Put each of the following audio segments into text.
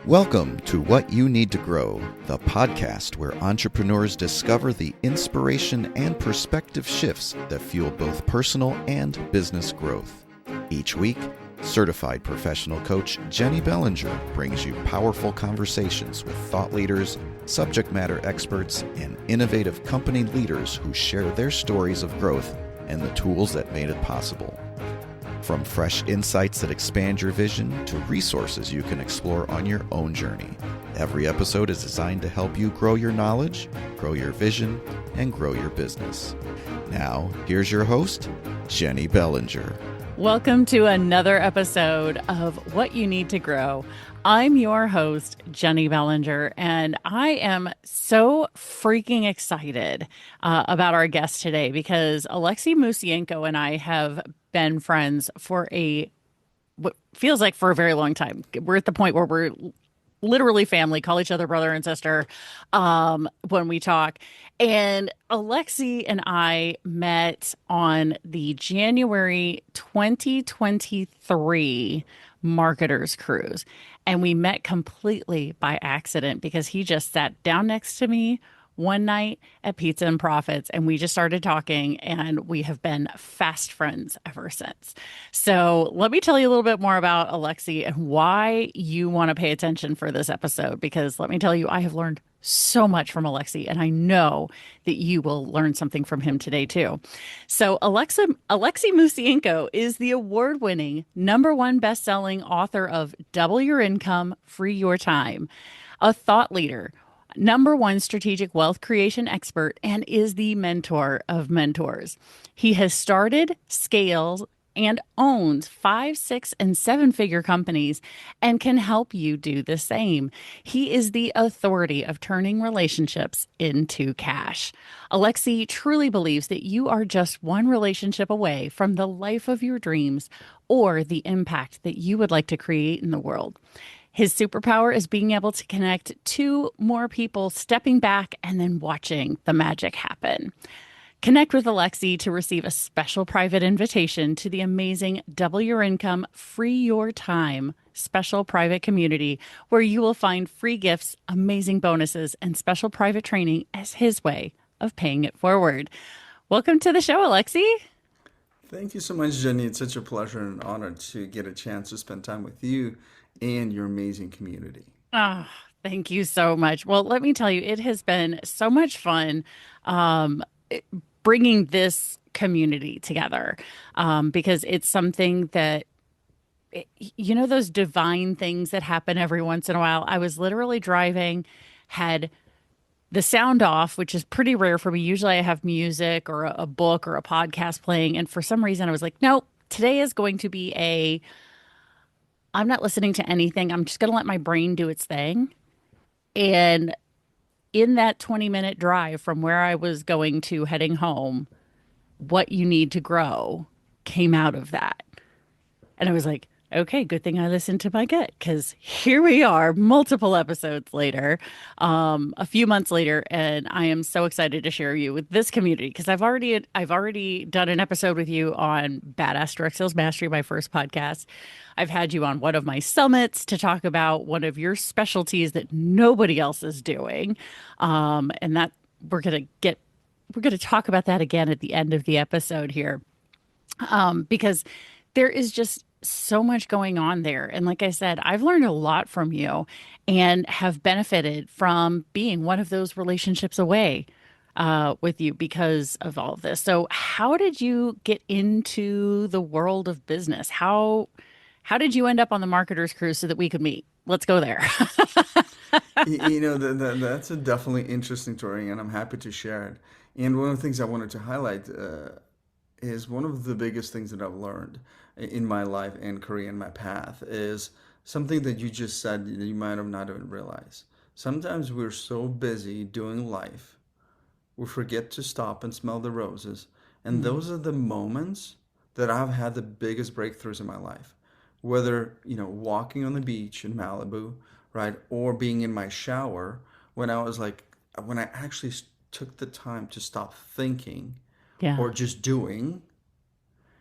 Welcome to What You Need to Grow, the podcast where entrepreneurs discover the inspiration and perspective shifts that fuel both personal and business growth. Each week, certified professional coach Jennie Bellinger brings you powerful conversations with thought leaders, subject matter experts, and innovative company leaders who share their stories of growth and the tools that made it possible. From fresh insights that expand your vision to resources you can explore on your own journey, every episode is designed to help you grow your knowledge, grow your vision, and grow your business. Now, here's your host, Jennie Bellinger. Welcome to another episode of What You Need to Grow. I'm your host, Jennie Bellinger, and I am so freaking excited about our guest today because Alexei Musienko and I have been friends for what feels like for a very long time. We're at the point where we're literally family, call each other brother and sister when we talk. And Alexei and I met on the January 2023 Marketers Cruise. And we met completely by accident because he just sat down next to me one night at Pizza and Profits, and we just started talking, and we have been fast friends ever since. So let me tell you a little bit more about Alexei and why you want to pay attention for this episode, because let me tell you, I have learned so much from Alexei, and I know that you will learn something from him today too. So Alexei Musienko is the award-winning #1 best-selling author of Double Your Income, Free Your Time, a thought leader, #1 strategic wealth creation expert, and is the mentor of mentors. He has started, scales, and owns 5, 6, and 7-figure companies and can help you do the same. He is the authority of turning relationships into cash. Alexei truly believes that you are just one relationship away from the life of your dreams or the impact that you would like to create in the world. His superpower is being able to connect to more people, stepping back and then watching the magic happen. Connect with Alexei to receive a special private invitation to the amazing Double Your Income, Free Your Time special private community, where you will find free gifts, amazing bonuses, and special private training as his way of paying it forward. Welcome to the show, Alexei. Thank you so much, Jennie. It's such a pleasure and honor to get a chance to spend time with you and your amazing community. Oh, thank you so much. Well, let me tell you, it has been so much fun bringing this community together because it's something that, you know, those divine things that happen every once in a while. I was literally driving, had the sound off, which is pretty rare for me. Usually I have music or a book or a podcast playing. And for some reason I was like, nope, today is going to be I'm not listening to anything. I'm just going to let my brain do its thing. And in that 20-minute drive from where I was going to heading home, What You Need to Grow came out of that. And I was like, okay, good thing I listened to my gut, because here we are multiple episodes later, a few months later, and I am so excited to share you with this community because I've already done an episode with you on Badass Direct Sales Mastery, my first podcast. I've had you on one of my summits to talk about one of your specialties that nobody else is doing, and that we're gonna talk about that again at the end of the episode here, because there is just so much going on there. And like I said, I've learned a lot from you and have benefited from being one of those relationships away with you because of all of this. So how did you get into the world of business? How did you end up on the Marketers Cruise so that we could meet? Let's go there. That's a definitely interesting story, and I'm happy to share it. And one of the things I wanted to highlight is one of the biggest things that I've learned in my life and career and my path is something that you just said that you might have not even realized. Sometimes we're so busy doing life, we forget to stop and smell the roses. And those are the moments that I've had the biggest breakthroughs in my life. Whether, walking on the beach in Malibu, right, or being in my shower when I actually took the time to stop thinking or just doing.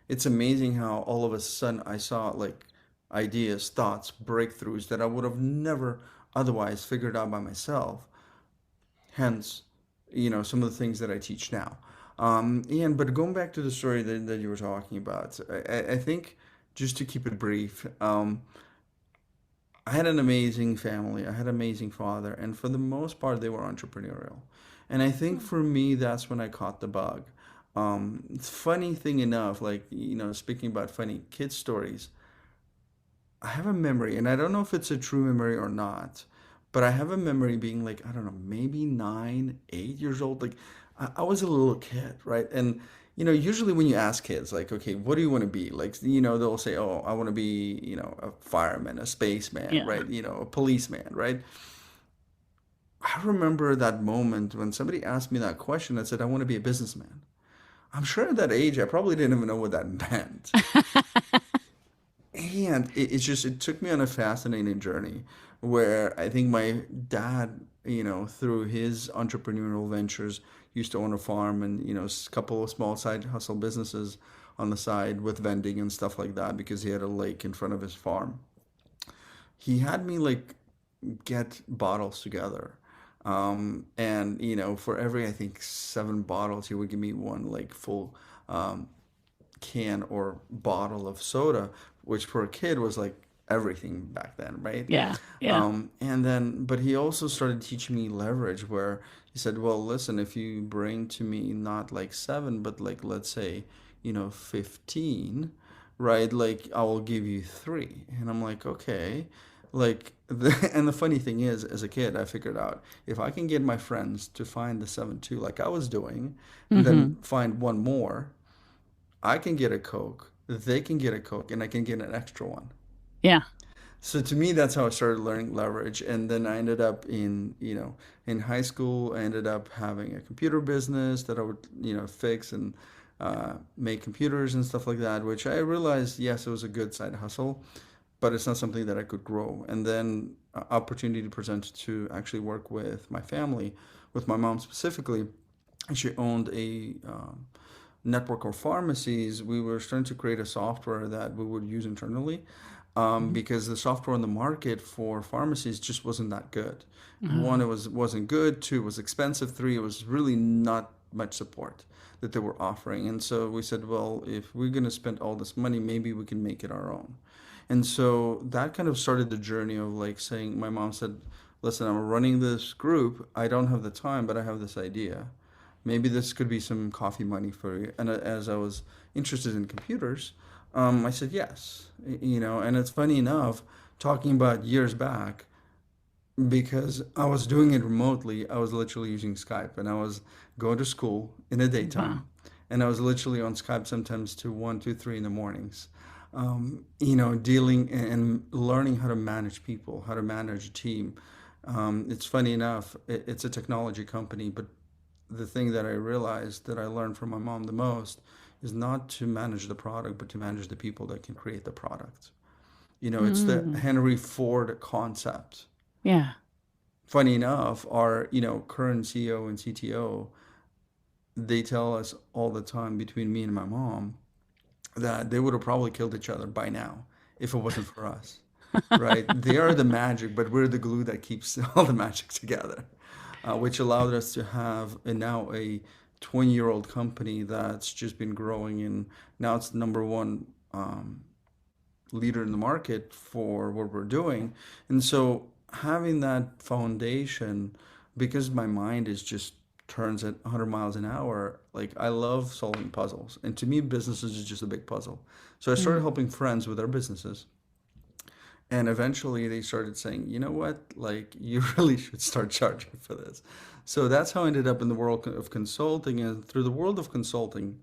It's amazing how all of a sudden I saw like ideas, thoughts, breakthroughs that I would have never otherwise figured out by myself. Hence, some of the things that I teach now. And but going back to the story that you were talking about, I think just to keep it brief, I had an amazing family. I had an amazing father, and for the most part, they were entrepreneurial. And I think for me, that's when I caught the bug. Funny thing enough, like, speaking about funny kid stories, I have a memory, and I don't know if it's a true memory or not, but I have a memory being like, I don't know, maybe 9, 8 years old. Like, I was a little kid, right? And, usually when you ask kids, like, okay, what do you want to be? Like, they'll say, oh, I want to be, a fireman, a spaceman, Yeah. right? A policeman, right? I remember that moment when somebody asked me that question. I said, I want to be a businessman. I'm sure at that age, I probably didn't even know what that meant. And it took me on a fascinating journey where I think my dad, through his entrepreneurial ventures, used to own a farm and, a couple of small side hustle businesses on the side with vending and stuff like that because he had a lake in front of his farm. He had me like get bottles together. And, for every, I think, 7 bottles, he would give me one like full can or bottle of soda, which for a kid was like everything back then, right? Yeah. Yeah. And then, but he also started teaching me leverage where he said, well, listen, if you bring to me not like 7, but like, let's say, 15, right? Like, I will give you 3. And I'm like, okay. Like, and the funny thing is, as a kid, I figured out if I can get my friends to find the 7 too, like I was doing, and Hmm. then find one more, I can get a Coke, they can get a Coke, and I can get an extra one. Yeah. So to me, that's how I started learning leverage. And then I ended up in high school, I ended up having a computer business that I would, fix and make computers and stuff like that, which I realized, yes, it was a good side hustle, but it's not something that I could grow. And then opportunity presented to actually work with my family, with my mom specifically. And she owned a network of pharmacies. We were starting to create a software that we would use internally Mhm. because the software on the market for pharmacies just wasn't that good. One, Oh, it wasn't good. Two, it was expensive. Three, it was really not much support that they were offering. And so we said, well, if we're going to spend all this money, maybe we can make it our own. And so that kind of started the journey of like saying, my mom said, listen, I'm running this group. I don't have the time, but I have this idea. Maybe this could be some coffee money for you. And as I was interested in computers, I said yes. And it's funny enough, talking about years back, because I was doing it remotely, I was literally using Skype and I was going to school in the wow. daytime. And I was literally on Skype sometimes to 1, 2, 3 in the mornings, dealing and learning how to manage people, how to manage a team. It's funny enough, it's a technology company, but the thing that I realized that I learned from my mom the most is not to manage the product, but to manage the people that can create the product. It's the Mm. Henry Ford concept. Yeah. Funny enough, our current CEO and CTO, they tell us all the time between me and my mom that they would have probably killed each other by now if it wasn't for us. Right? They are the magic, but we're the glue that keeps all the magic together, which allowed us to have now a 20-year-old company that's just been growing, and now it's the number one leader in the market for what we're doing. And so having that foundation, because my mind is just turns at 100 miles an hour, like I love solving puzzles. And to me, businesses is just a big puzzle. So I started Mm. helping friends with their businesses. And eventually they started saying, you know what, like you really should start charging for this. So that's how I ended up in the world of consulting. And through the world of consulting,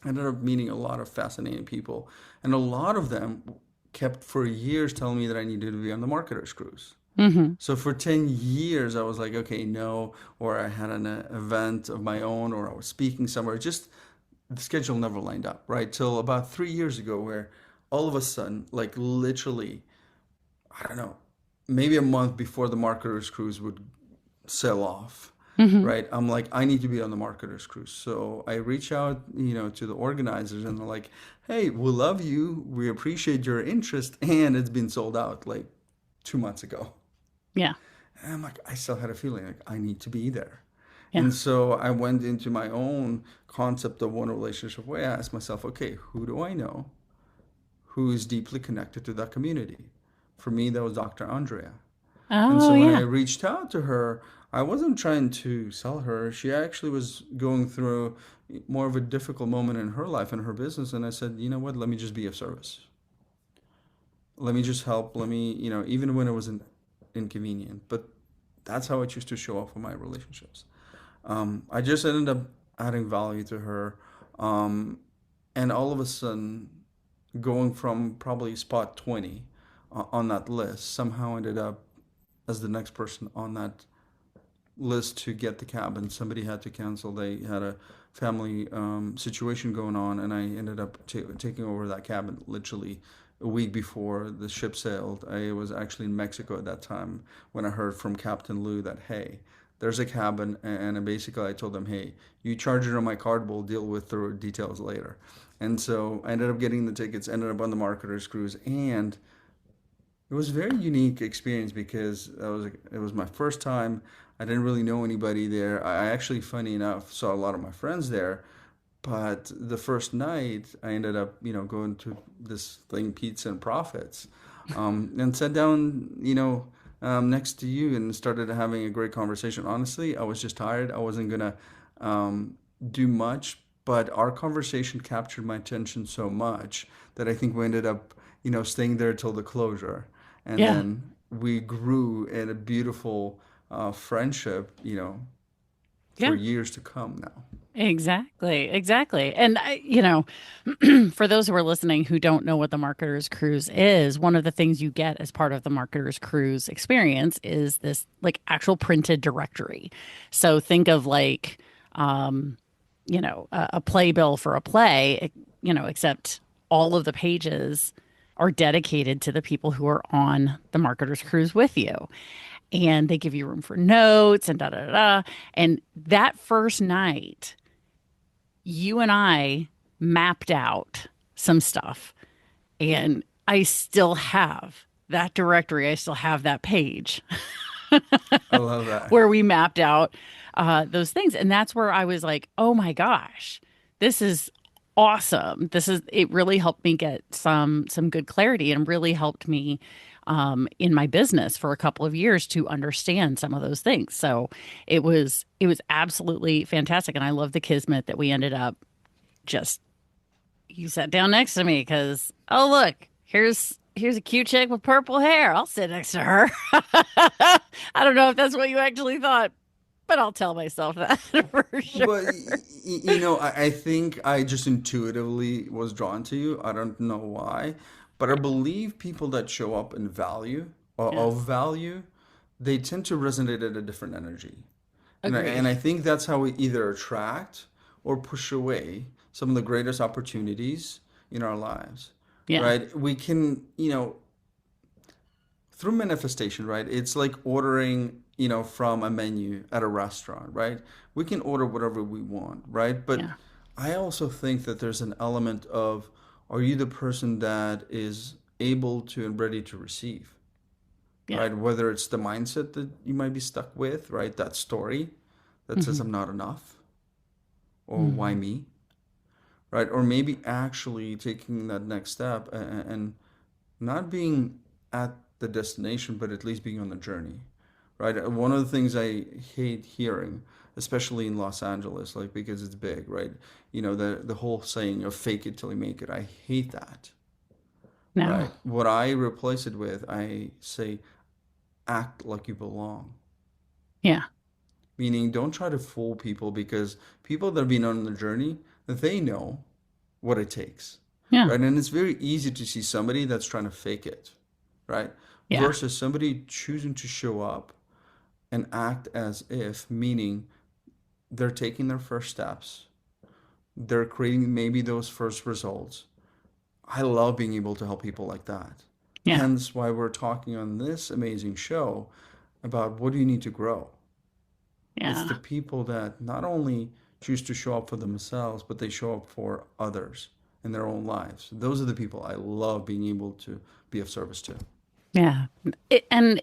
I ended up meeting a lot of fascinating people. And a lot of them kept for years telling me that I needed to be on the marketer's cruise. Hmm. So for 10 years, I was like, okay, no, or I had an event of my own, or I was speaking somewhere. Just the schedule never lined up, right? Till about 3 years ago, where all of a sudden, like literally, I don't know, maybe a month before the marketer's cruise would sell off, Hmm. right? I'm like, I need to be on the marketers cruise. So I reach out, to the organizers, and they're like, hey, we love you. We appreciate your interest. And it's been sold out like 2 months ago. Yeah. And I'm like, I still had a feeling like I need to be there. Yeah. And so I went into my own concept of one relationship where I asked myself, okay, who do I know who is deeply connected to that community? For me, that was Dr. Andrea. And Oh, so when I yeah. reached out to her, I wasn't trying to sell her. She actually was going through more of a difficult moment in her life and her business. And I said, you know what? Let me just be of service. Let me just help. Let me, even when it was inconvenient. But that's how I choose to show up for my relationships. I just ended up adding value to her. And all of a sudden, going from probably spot 20 on that list, somehow ended up as the next person on that list to get the cabin. Somebody had to cancel. They had a family situation going on, and I ended up taking over that cabin literally a week before the ship sailed. I was actually in Mexico at that time when I heard from Captain Lou that, hey, there's a cabin, and basically I told them, hey, you charge it on my card, we'll deal with the details later. And so I ended up getting the tickets, ended up on the marketers cruise, and it was a very unique experience because it was my first time. I didn't really know anybody there. I actually, funny enough, saw a lot of my friends there. But the first night, I ended up, going to this thing, Pizza and Profits, and sat down, next to you and started having a great conversation. Honestly, I was just tired. I wasn't gonna do much, but our conversation captured my attention so much that I think we ended up, staying there till the closure, and Yeah. then we grew in a beautiful friendship, for Yeah. years to come now. Exactly. Exactly. And for those who are listening who don't know what the Marketer's Cruise is, one of the things you get as part of the Marketer's Cruise experience is this like actual printed directory. So think of like, um, a playbill for a play, except all of the pages are dedicated to the people who are on the Marketer's Cruise with you. And they give you room for notes and da da da. Da. And that first night, you and I mapped out some stuff, and I still have that directory. I still have that page I love that. where we mapped out those things. And that's where I was like, oh my gosh, this is awesome. It really helped me get some good clarity and really helped me in my business for a couple of years to understand some of those things. So it was absolutely fantastic. And I love the kismet that we ended up just you sat down next to me because oh look, here's a cute chick with purple hair. I'll sit next to her. I don't know if that's what you actually thought, but I'll tell myself that for sure. But I think I just intuitively was drawn to you. I don't know why, but I believe people that show up in value or Yeah, of value, they tend to resonate at a different energy. And agreed. I think that's how we either attract or push away some of the greatest opportunities in our lives, Yeah, right? We can, through manifestation, right? It's like ordering, from a menu at a restaurant, right? We can order whatever we want, right? But yeah, I also think that there's an element of, are you the person that is able to and ready to receive, yeah. right? Whether it's the mindset that you might be stuck with, right? That story that says Hmm. I'm not enough, or why Hmm. me, right? Or maybe actually taking that next step and not being at the destination, but at least being on the journey, right? One of the things I hate hearing, especially in Los Angeles, like because it's big, right? The whole saying of "fake it till you make it." I hate that, No. right? What I replace it with, I say, "Act like you belong." Yeah, Meaning, don't try to fool people because people that have been on the journey, they know what it takes, yeah, right? And it's very easy to see somebody that's trying to fake it, right? yeah, Versus somebody choosing to show up and act as if, meaning they're taking their first steps, they're creating maybe those first results. I love being able to help people like that. yeah, Hence why we're talking on this amazing show about what do you need to grow, It's Yeah. the people that not only choose to show up for themselves, but they show up for others in their own lives. Those are the people I love being able to be of service to. Yeah. And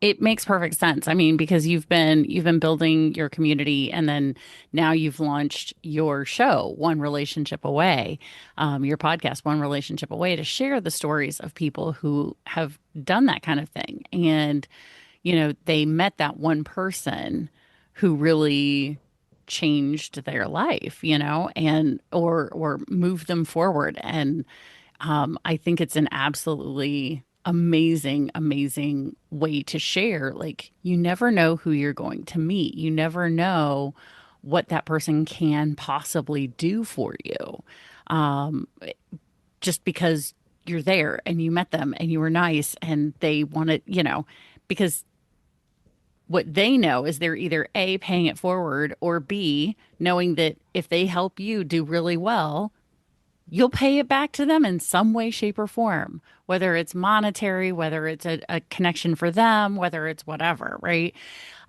it makes perfect sense. I mean, because you've been building your community, and then now you've launched your show, One Relationship Away, your podcast, One Relationship Away, to share the stories of people who have done that kind of thing. And, they met that one person who really changed their life, and or moved them forward. And I think it's an absolutely amazing, amazing way to share. Like, you never know who you're going to meet. You never know what that person can possibly do for you. Um, just because you're there and you met them and you were nice and they wanted, because what they know is they're either A, paying it forward, or B, knowing that if they help you do really well, you'll pay it back to them in some way, shape, or form, whether it's monetary, whether it's a connection for them, whether it's whatever, right?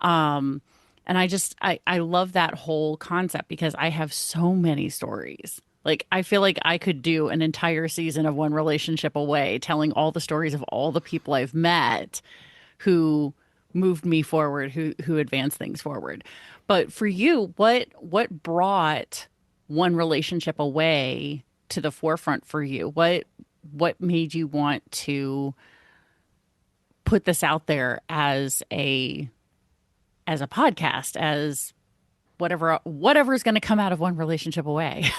Um, and I love that whole concept because I have so many stories. Like, I feel like I could do an entire season of One Relationship Away, telling all the stories of all the people I've met who moved me forward, who advanced things forward. But for you, what brought One Relationship Away to the forefront for you? What made you want to put this out there as a podcast, as whatever is going to come out of One Relationship Away?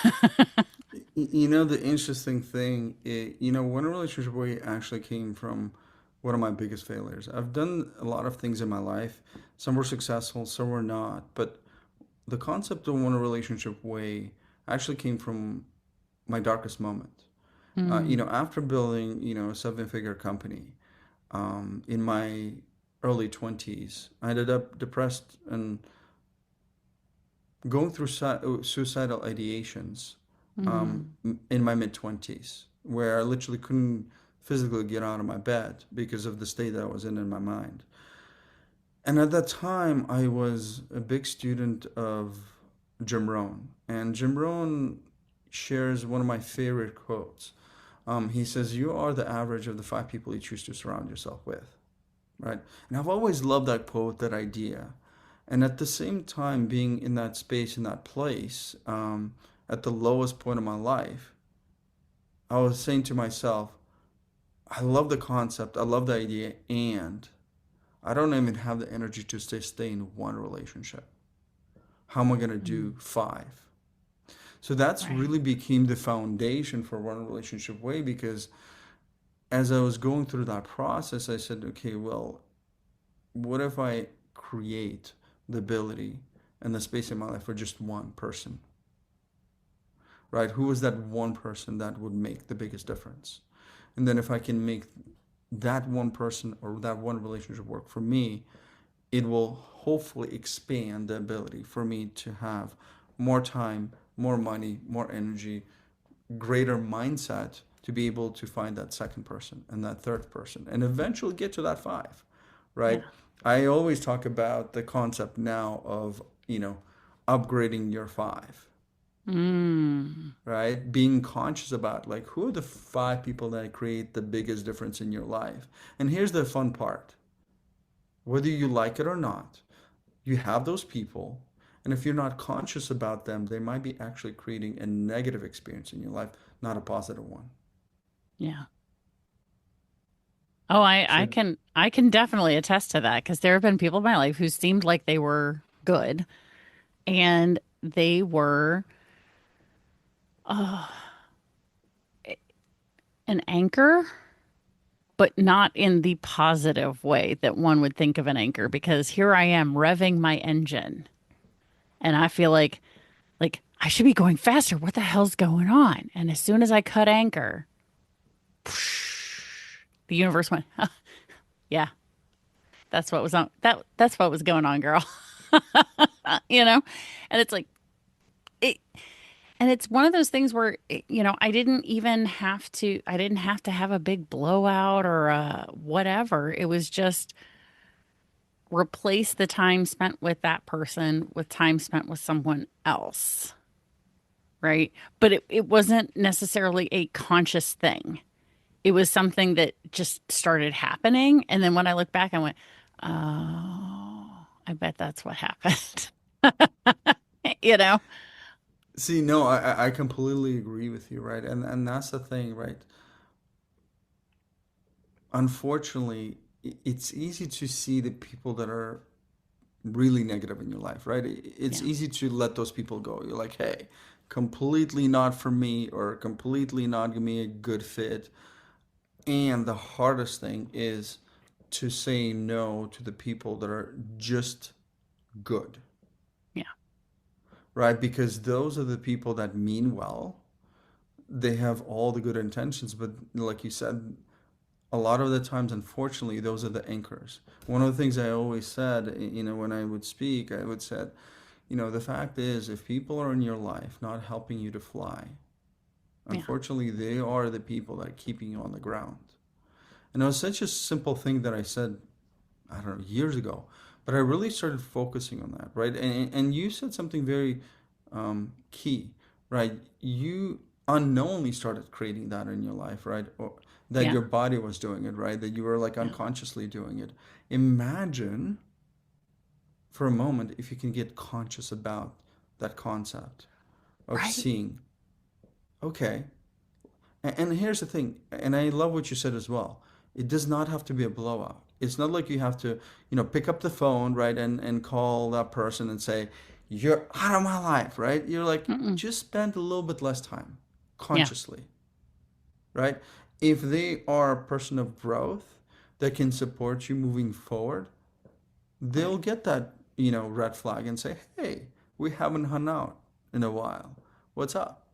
The interesting thing, one relationship way actually came from one of my biggest failures. I've done a lot of things in my life. Some were successful, some were not. But the concept of one relationship way actually came from my darkest moment. Mm, After building, a seven-figure company, in my early 20s, I ended up depressed and going through suicidal ideations mm, in my mid 20s, where I literally couldn't physically get out of my bed because of the state that I was in my mind. And at that time, I was a big student of Jim Rohn. And Jim Rohn shares one of my favorite quotes. He says, "You are the average of the five people you choose to surround yourself with." Right? And I've always loved that quote, that idea. And at the same time, being in that space, in that place, at the lowest point of my life, I was saying to myself, I love the concept, I love the idea, and I don't even have the energy to stay in one relationship. How am I going to mm. do five? So that's Right. really became the foundation for One Relationship Way, because as I was going through that process, I said, okay, well, what if I create the ability and the space in my life for just one person, right? Who is that one person that would make the biggest difference? And then if I can make that one person or that one relationship work for me, it will hopefully expand the ability for me to have more time, more money, more energy, greater mindset to be able to find that second person and that third person and eventually get to that five, Yeah. right? I always talk about the concept now of, upgrading your five, Mm, right? Being conscious about, like, who are the five people that create the biggest difference in your life. And here's the fun part: whether you like it or not, you have those people. And if you're not conscious about them, they might be actually creating a negative experience in your life, not a positive one. yeah. Oh, So I can definitely attest to that because there have been people in my life who seemed like they were good, and they were uh, an anchor, but not in the positive way that one would think of an anchor. Because here I am revving my engine, and I feel like I should be going faster. What the hell's going on? And as soon as I cut anchor, the universe went, "Huh, yeah, that's what was on that's what was going on, girl." you know, and it's like it. And it's one of those things where, I didn't have to have a big blowout or whatever. It was just replace the time spent with that person with time spent with someone else, right? But it wasn't necessarily a conscious thing. It was something that just started happening. And then when I look back, I went, oh, I bet that's what happened. You know? See, no, I completely agree with you, right? And that's the thing, right? Unfortunately, it's easy to see the people that are really negative in your life, right? It's Yeah. easy to let those people go. You're like, hey, completely not for me, or completely not gonna be a good fit. And the hardest thing is to say no to the people that are just good, Yeah. right? Because those are the people that mean well. They have all the good intentions, but like you said, a lot of the times, unfortunately, those are the anchors. One of the things I always said, when I would speak, I would say, the fact is, if people are in your life not helping you to fly, Yeah. unfortunately, they are the people that are keeping you on the ground. And it was such a simple thing that I said, I don't know, years ago, but I really started focusing on that, right? And you said something very key, right? You unknowingly started creating that in your life, right? Or that Yeah. your body was doing it, right? That you were like Yeah. unconsciously doing it. Imagine for a moment if you can get conscious about that concept of Right. seeing, okay, and here's the thing, and I love what you said as well. It does not have to be a blowout. It's not like you have to, pick up the phone, right, and call that person and say, "You're out of my life," right? You're like, Mm-mm. just spend a little bit less time, Yeah. consciously, right? If they are a person of growth that can support you moving forward, they'll Right. get that, red flag and say, "Hey, we haven't hung out in a while. What's up?"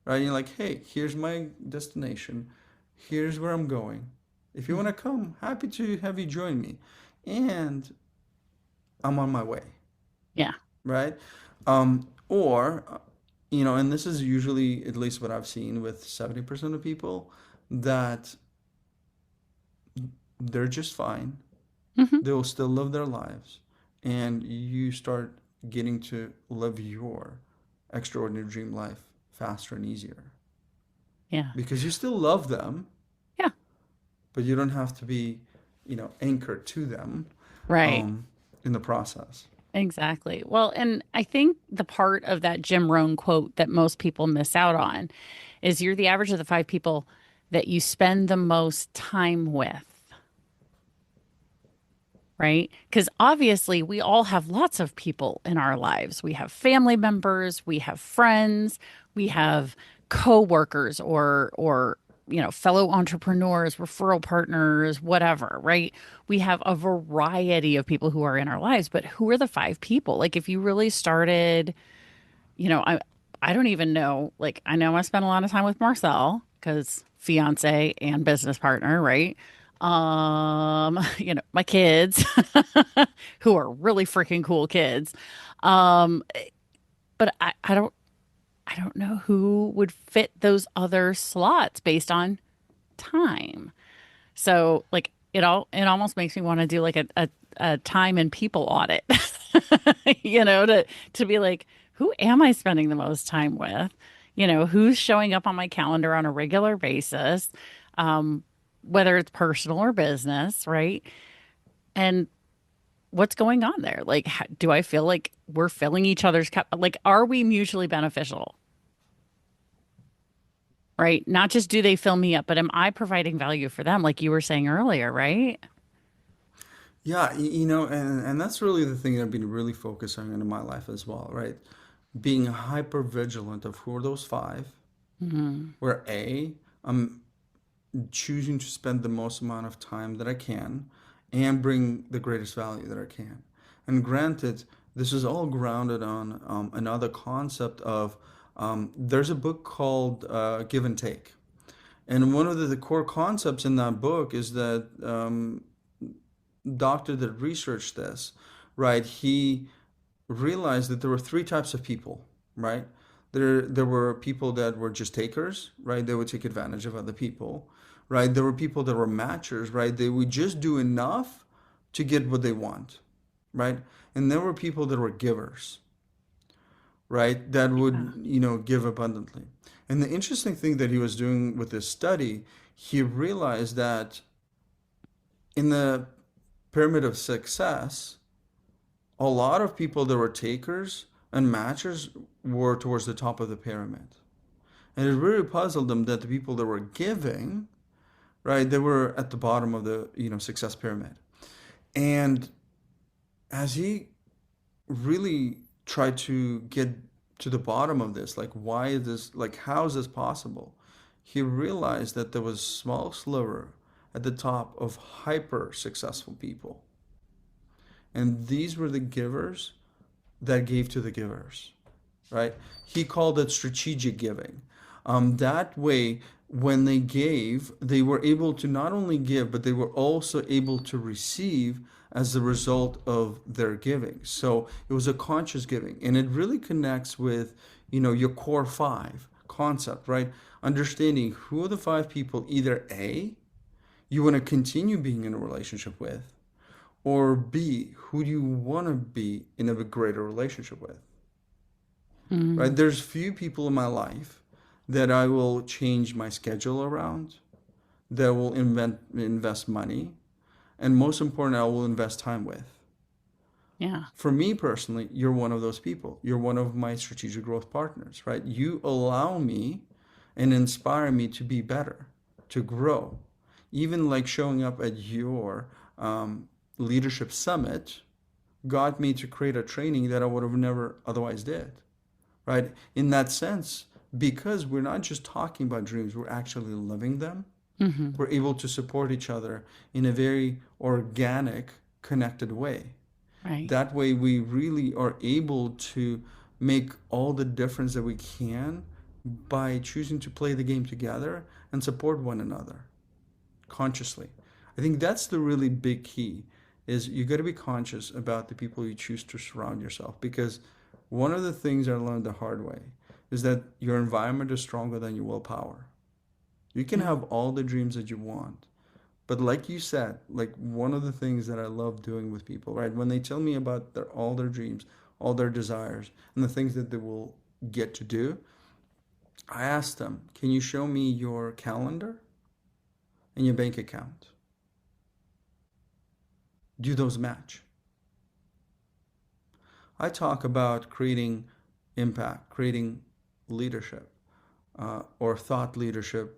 Right? And you're like, hey, here's my destination. Here's where I'm going. If you want Mhm. to come, happy to have you join me. And I'm on my way, Yeah. right? Or, and this is usually at least what I've seen with 70% of people, that they're just fine. Hmm. They'll still live their lives. And you start getting to live your extraordinary dream life faster and easier Yeah. because you still love them, Yeah. but you don't have to be, anchored to them Right. um, in the process. Exactly. Well, and I think the part of that Jim Rohn quote that most people miss out on is you're the average of the five people that you spend the most time with, right? Because obviously we all have lots of people in our lives. We have family members, we have friends, we have coworkers or fellow entrepreneurs, referral partners, whatever, right? We have a variety of people who are in our lives, but who are the five people? Like if you really started, you know, I don't even know, like I know I spent a lot of time with Marcel because fiance and business partner, right? My kids who are really freaking cool kids. Um, but I don't know who would fit those other slots based on time. So like it almost makes me want to do like a time and people audit, to be like, who am I spending the most time with? Who's showing up on my calendar on a regular basis, um, whether it's personal or business, right? And what's going on there? Like, do I feel like we're filling each other's cup? Like, are we mutually beneficial? Right? Not just do they fill me up, but am I providing value for them, like you were saying earlier, right? Yeah, and that's really the thing that I've been really focusing on in my life as well, right? Being hyper vigilant of who are those five, Hmm. where I'm choosing to spend the most amount of time that I can and bring the greatest value that I can. And granted, this is all grounded on another concept of there's a book called Give and Take. And one of the core concepts in that book is that doctor that researched this, right, he realized that there were three types of people, right? There were people that were just takers, right? They would take advantage of other people, right? There were people that were matchers, right? They would just do enough to get what they want, right? And there were people that were givers, right? That would, give abundantly. And the interesting thing that he was doing with this study, he realized that in the pyramid of success, a lot of people that were takers and matchers were towards the top of the pyramid. And it really puzzled them that the people that were giving, right, they were at the bottom of the, success pyramid. And as he really tried to get to the bottom of this, like, why is this, like, how is this possible? He realized that there was a small sliver at the top of hyper successful people. And these were the givers that gave to the givers, right? He called it strategic giving. That way, when they gave, they were able to not only give, but they were also able to receive as a result of their giving. So it was a conscious giving. And it really connects with, your core five concept, right? Understanding who are the five people, either A, you want to continue being in a relationship with, or B, who do you want to be in a greater relationship with? Right? There's few people in my life that I will change my schedule around, that will invest money, and most important, I will invest time with. Yeah. For me personally, you're one of those people. You're one of my strategic growth partners, right? You allow me and inspire me to be better, to grow. Even like showing up at your leadership summit got me to create a training that I would have never otherwise did, right? In that sense, because we're not just talking about dreams, we're actually living them. We're able to support each other in a very organic, connected way. Right. That way we really are able to make all the difference that we can by choosing to play the game together and support one another consciously. I think that's the really big key, is you got to be conscious about the people you choose to surround yourself. Because one of the things I learned the hard way is that your environment is stronger than your willpower. You can have all the dreams that you want. But like you said, like one of the things that I love doing with people, right? When they tell me about all their dreams, all their desires, and the things that they will get to do, I ask them, can you show me your calendar and your bank account? Do those match? I talk about creating impact, creating leadership, or thought leadership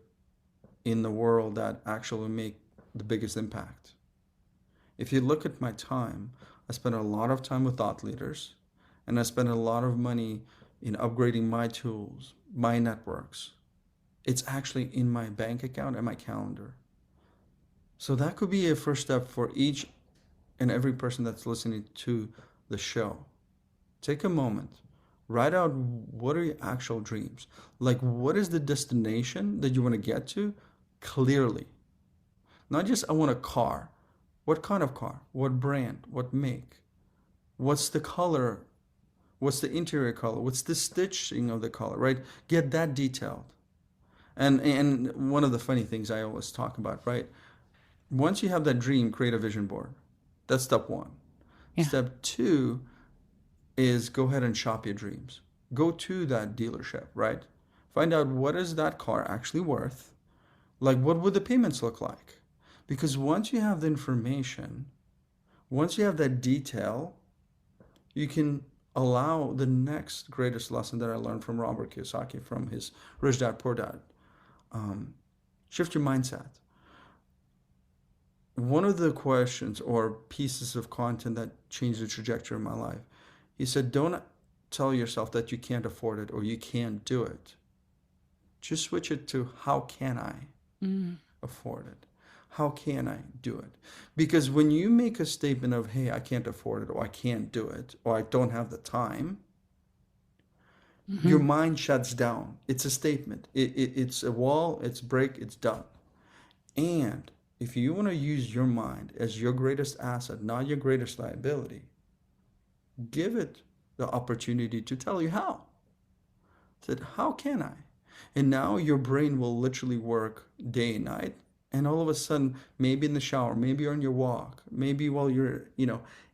in the world that actually make the biggest impact. If you look at my time, I spend a lot of time with thought leaders, and I spend a lot of money in upgrading my tools, my networks. It's actually in my bank account and my calendar. So that could be a first step for each and every person that's listening to the show. Take a moment, write out what are your actual dreams. Like, what is the destination that you want to get to clearly? Not just, I want a car. What kind of car? What brand? What make? What's the color? What's the interior color? What's the stitching of the color, right? Get that detailed. And one of the funny things I always talk about, right? Once you have that dream, create a vision board. That's step one. Yeah. Step two is go ahead and shop your dreams. Go to that dealership, right? Find out what is that car actually worth. Like, what would the payments look like? Because once you have the information, once you have that detail, you can allow the next greatest lesson that I learned from Robert Kiyosaki from his Rich Dad Poor Dad. Shift your mindset. One of the questions or pieces of content that changed the trajectory of my life, he said, don't tell yourself that you can't afford it or you can't do it. Just switch it to, how can I afford it? How can I do it? Because when you make a statement of, hey, I can't afford it, or I can't do it, or I don't have the time, your mind shuts down. It's a statement. It's a wall, it's break, it's done. And if you want to use your mind as your greatest asset, not your greatest liability, give it the opportunity to tell you how. Said, how can I? And now your brain will literally work day and night, And all of a sudden, maybe in the shower, maybe on your walk, maybe while you're,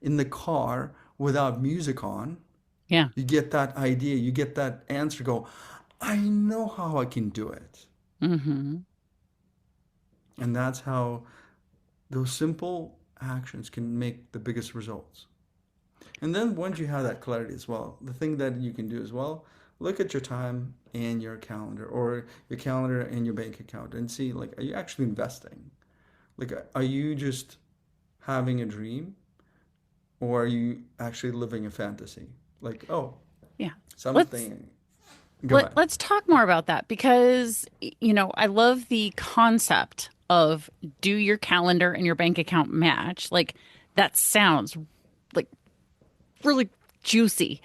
in the car without music on, Yeah. you get that idea, you get that answer, go, I know how I can do it. Mm-hmm. And that's how those simple actions can make the biggest results. And then once you have that clarity as well, the thing that you can do as well, look at your time and your calendar, or your calendar and your bank account, and see, like, are you actually investing? Like, are you just having a dream, or are you actually living a fantasy? Like, oh, Yeah. Let's something. Go ahead. let's talk more about that because I love the concept of do your calendar and your bank account match. Like that sounds like really juicy.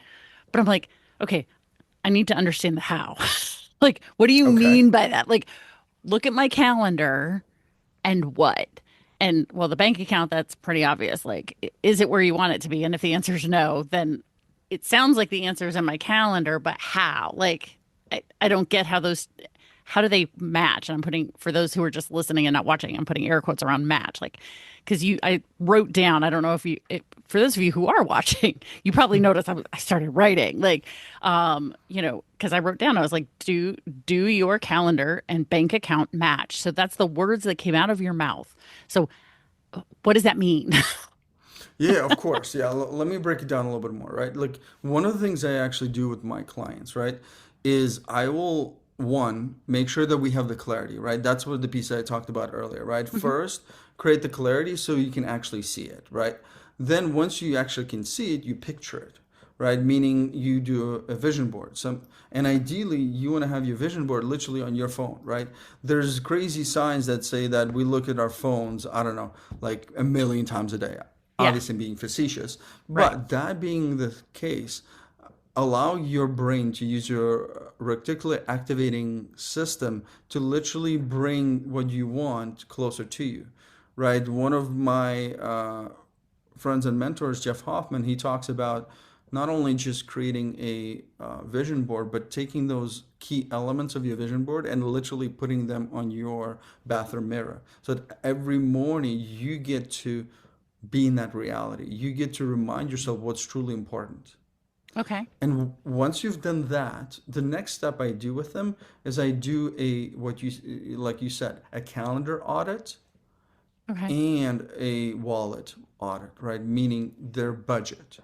But I'm like, okay, I need to understand the how. Like, what do you Okay. mean by that? Like, look at my calendar and what? And well, the bank account, that's pretty obvious. Like, is it where you want it to be? And if the answer is no, then it sounds like the answer is in my calendar, but how? Like, I don't get how do they match? And I'm putting, for those who are just listening and not watching, I'm putting air quotes around match. Like, because I wrote down, I don't know if for those of you who are watching, you probably noticed I started writing, like, because I wrote down, I was like, do your calendar and bank account match? So that's the words that came out of your mouth. So what does that mean? Yeah, of course. Yeah, let me break it down a little bit more, right? Like, one of the things I actually do with my clients, right, is I will, one, make sure that we have the clarity, right? That's what the piece I talked about earlier, right? Mhm. First, create the clarity so you can actually see it, right? Then once you actually can see it, you picture it, right? Meaning you do a vision board. And ideally, you want to have your vision board literally on your phone, right? There's crazy signs that say that we look at our phones, I don't know, like a million times a day. Yeah, Obviously, being facetious, right. but that being the case, allow your brain to use your reticular activating system to literally bring what you want closer to you, right? One of my friends and mentors, Jeff Hoffman, he talks about not only just creating a vision board, but taking those key elements of your vision board and literally putting them on your bathroom mirror. So that every morning you get to be in that reality. You get to remind yourself what's truly important. Okay. And once you've done that, the next step I do with them is I do like you said, a calendar audit Okay. and a wallet audit, right? Meaning their budget.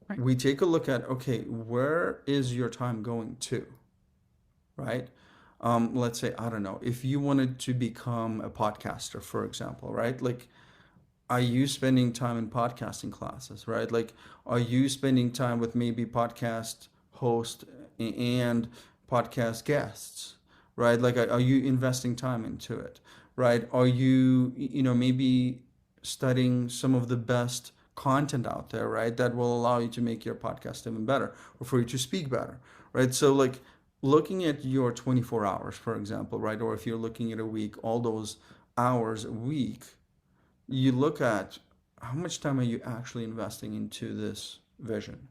Right. We take a look at, okay, where is your time going to, right? Let's say, I don't know, if you wanted to become a podcaster, for example, right? Like, are you spending time in podcasting classes, right? Like, are you spending time with maybe podcast host and podcast guests, right? Like, are you investing time into it, right? Are you, maybe studying some of the best content out there, right? That will allow you to make your podcast even better or for you to speak better, right? So, like, looking at your 24 hours, for example, right? Or if you're looking at a week, all those hours a week, you look at how much time are you actually investing into this vision,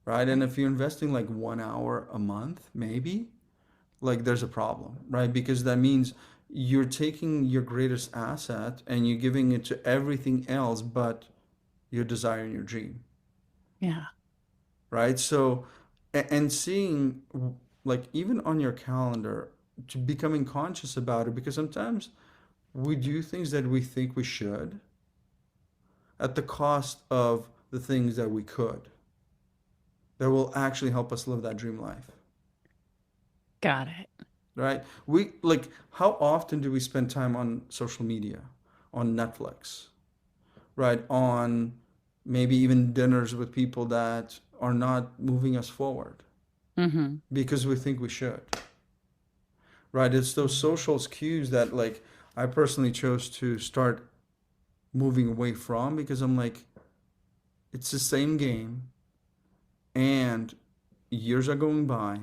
right? And Right. if you're investing like 1 hour a month, maybe, like, there's a problem, right? Because that means you're taking your greatest asset and you're giving it to everything else but your desire and your dream, Yeah. right? So, and seeing, like, even on your calendar, to becoming conscious about it, because sometimes we do things that we think we should at the cost of the things that we could, that will actually help us live that dream life, Got it. right? We, like, how often do we spend time on social media, on Netflix, right? On maybe even dinners with people that are not moving us forward Mm-hmm. because we think we should, right? It's those social cues that, like, I personally chose to start moving away from, because I'm like, it's the same game and years are going by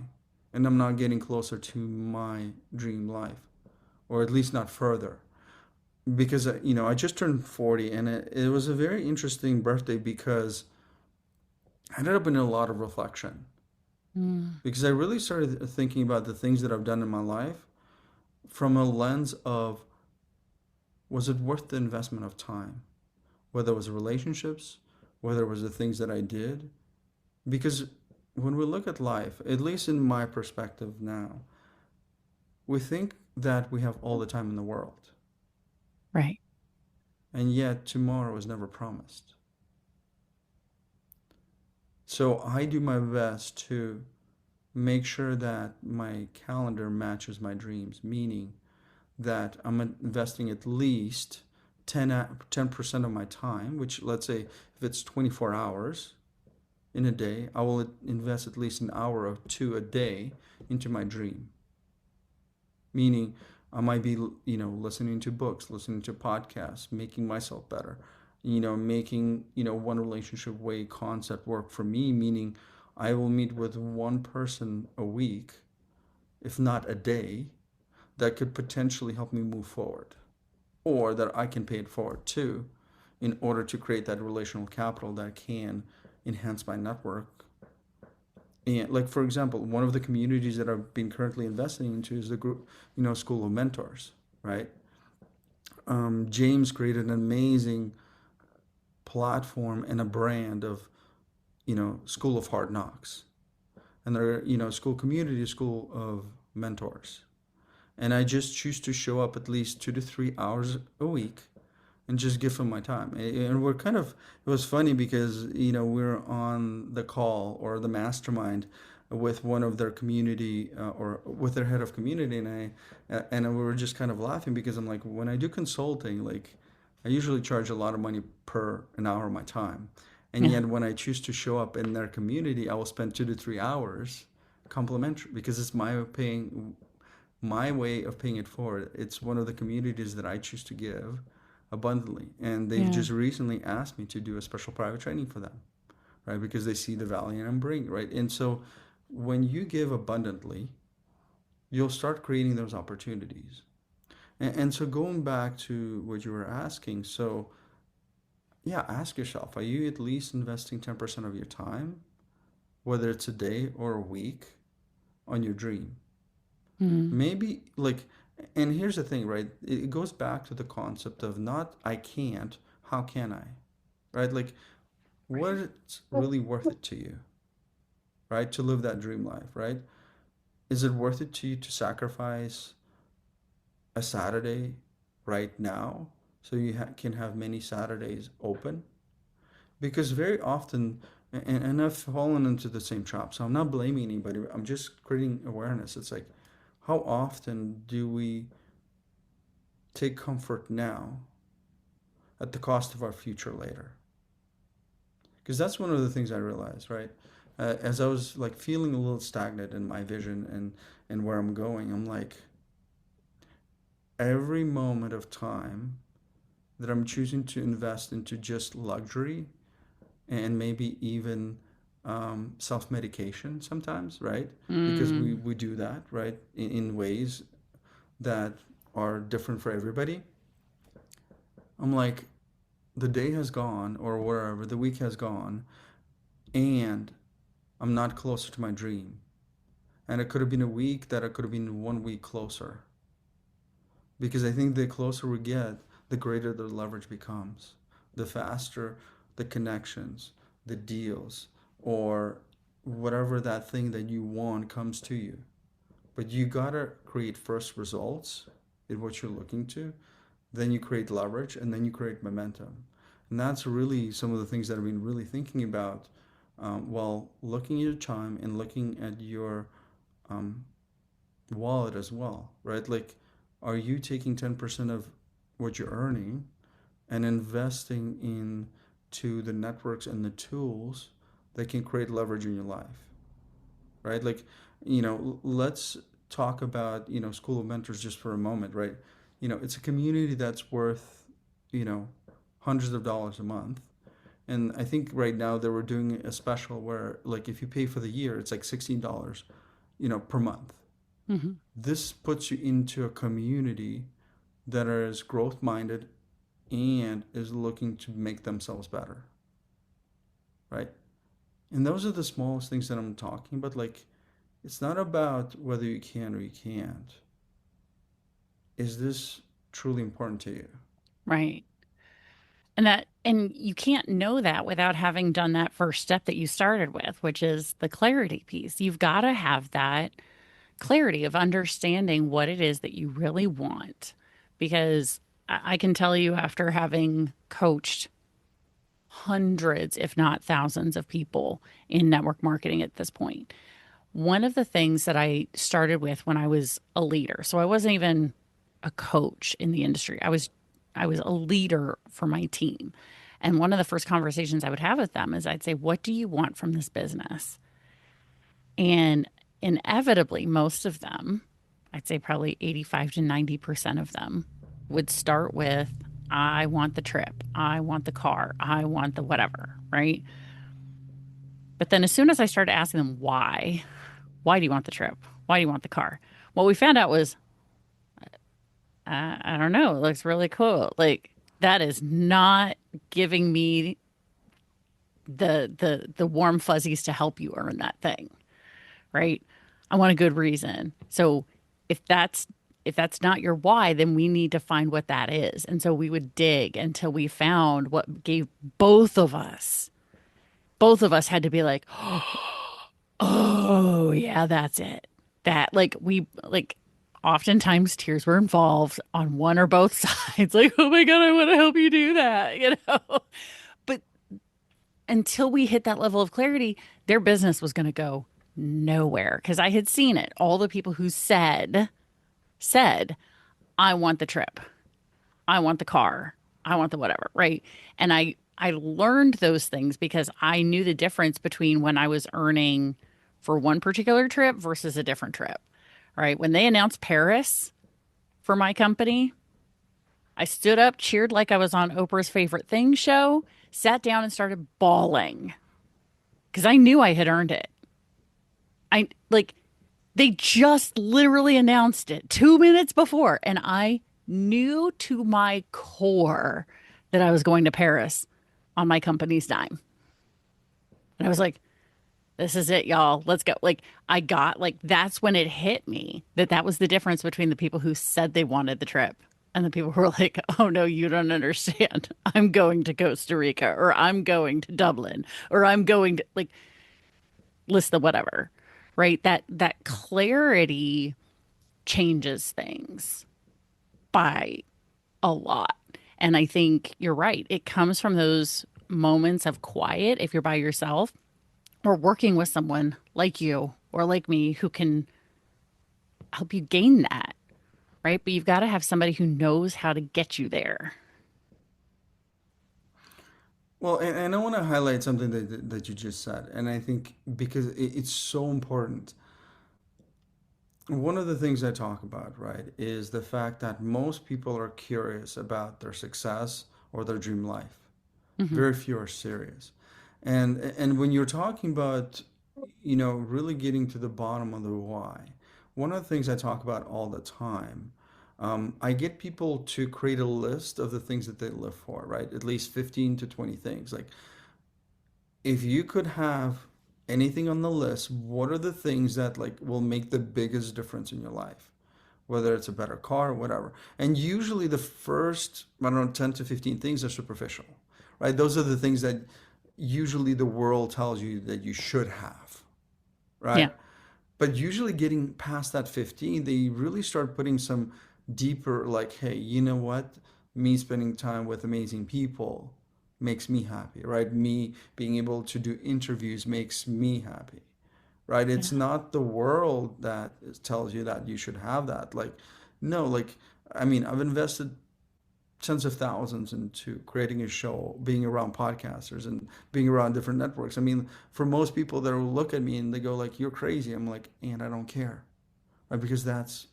and I'm not getting closer to my dream life, or at least not further. Because, I just turned 40, and it was a very interesting birthday because I ended up in a lot of reflection. Mm. Because I really started thinking about the things that I've done in my life, from a lens of, was it worth the investment of time? Whether it was relationships, whether it was the things that I did. Because when we look at life, at least in my perspective now, we think that we have all the time in the world. Right. And yet tomorrow is never promised. So I do my best to make sure that my calendar matches my dreams, meaning that I'm investing at least 10% of my time, which, let's say if it's 24 hours in a day, I will invest at least an hour or two a day into my dream. Meaning I might be, listening to books, listening to podcasts, making myself better, making, one relationship way concept work for me, meaning I will meet with one person a week, if not a day, that could potentially help me move forward, or that I can pay it forward too, in order to create that relational capital that can enhance my network. And like, for example, one of the communities that I've been currently investing into is the group, School of Mentors, right? James created an amazing platform and a brand of, School of Hard Knocks, and they're, school community, school of mentors. And I just choose to show up at least 2 to 3 hours a week and just give them my time. And we're kind of, it was funny because, we're on the call or the mastermind with one of their community or with their head of community. And we were just kind of laughing because I'm like, when I do consulting, like I usually charge a lot of money per an hour of my time. And Yeah. yet when I choose to show up in their community, I will spend 2 to 3 hours complimentary because it's my way of paying it forward. It's one of the communities that I choose to give abundantly. And they've Yeah. just recently asked me to do a special private training for them, right? Because they see the value I'm bringing, right? And so when you give abundantly, you'll start creating those opportunities. And so going back to what you were asking, so yeah, ask yourself, are you at least investing 10% of your time, whether it's a day or a week, on your dream? Mm. Maybe like, and here's the thing, right? It goes back to the concept of not I can't, how can I? Right? Like, what's really worth it to you, right? To live that dream life, right? Is it worth it to you to sacrifice a Saturday right now so you can have many Saturdays open? Because very often, and I've fallen into the same trap, so I'm not blaming anybody, I'm just creating awareness. It's like, how often do we take comfort now at the cost of our future later? Because that's one of the things I realized, right? As I was like feeling a little stagnant in my vision and where I'm going, I'm like, every moment of time that I'm choosing to invest into just luxury and maybe even self medication sometimes, right? Because Mm. we do that, right? In ways that are different for everybody. I'm like, the day has gone, or wherever, the week has gone, and I'm not closer to my dream. And it could have been a week that it could have been 1 week closer. Because I think the closer we get, the greater the leverage becomes. The faster the connections, the deals, or whatever that thing that you want comes to you. But you gotta create first results in what you're looking to, then you create leverage, and then you create momentum. And that's really some of the things that I've been really thinking about while looking at your time and looking at your um, wallet as well, right? Like, are you taking 10% of what you're earning and investing into the networks and the tools that can create leverage in your life, right? Like, let's talk about, School of Mentors just for a moment, right? It's a community that's worth, you know, hundreds of dollars a month. And I think right now they were doing a special where, like, if you pay for the year, it's like $16, per month. Mm-hmm. This puts you into a community that is growth minded and is looking to make themselves better, right? And those are the smallest things that I'm talking about. Like, it's not about whether you can or you can't. is this truly important to you? Right. And you can't know that without having done that first step that you started with, which is the clarity piece. You've got to have that clarity of understanding what it is that you really want. Because I can tell you, after having coached hundreds, if not thousands, of people in network marketing at this point, one of the things that I started with when I was a leader, so I wasn't even a coach in the industry. I was a leader for my team. And one of the first conversations I would have with them is I'd say, "What do you want from this business?" And inevitably, most of them, I'd say probably 85 to 90% of them, would start with, "I want the trip. I want the car. I want the whatever," right? But then as soon as I started asking them why do you want the trip? Why do you want the car? What we found out was, I don't know, it looks really cool. Like, that is not giving me the warm fuzzies to help you earn that thing, right? I want a good reason. So if that's if that's not your why, then we need to find what that is. And so we would dig until we found what gave both of us. Both of us had to be like, "Oh, yeah, that's it." That like oftentimes tears were involved on one or both sides. Like, "Oh my God, I want to help you do that," you know? But until we hit that level of clarity, their business was going to go nowhere because I had seen it. All the people who said, "I want the trip. I want the car. I want the whatever," right? And I learned those things because I knew the difference between when I was earning for one particular trip versus a different trip, right? When they announced Paris for my company, I stood up, cheered like I was on Oprah's Favorite Thing show, sat down and started bawling because I knew I had earned it. I like they just literally announced it 2 minutes before, and I knew to my core that I was going to Paris on my company's dime. And I was like, "This is it, y'all. Let's go." Like, I got like, that's when it hit me that that was the difference between the people who said they wanted the trip and the people who were like, "Oh no, you don't understand. I'm going to Costa Rica, or I'm going to Dublin, or I'm going to," like, list the whatever, right? That clarity changes things by a lot. And I think you're right. It comes from those moments of quiet if you're by yourself, or working with someone like you or like me who can help you gain that, right? But you've got to have somebody who knows how to get you there. Well, and I want to highlight something that you just said, and I think because it's so important. One of the things I talk about, right, is the fact that most people are curious about their success or their dream life. Hmm. Very few are serious. And when you're talking about, really getting to the bottom of the why, one of the things I talk about all the time, I get people to create a list of the things that they live for, right? At least 15 to 20 things. Like, if you could have anything on the list, what are the things that like will make the biggest difference in your life? Whether it's a better car or whatever. And usually the first, I don't know, 10 to 15 things are superficial, right? Those are the things that usually the world tells you that you should have, Yeah. right? But usually getting past that 15, they really start putting some deeper, like, hey, you know what? Me spending time with amazing people makes me happy, right? Me being able to do interviews makes me happy, right? It's Yeah. not the world that tells you that you should have that. Like, no, like, I mean, I've invested tens of thousands into creating a show, being around podcasters and being around different networks. I mean, for most people that will look at me and they go like, "You're crazy." I'm like, "And I don't care." Right? Because that's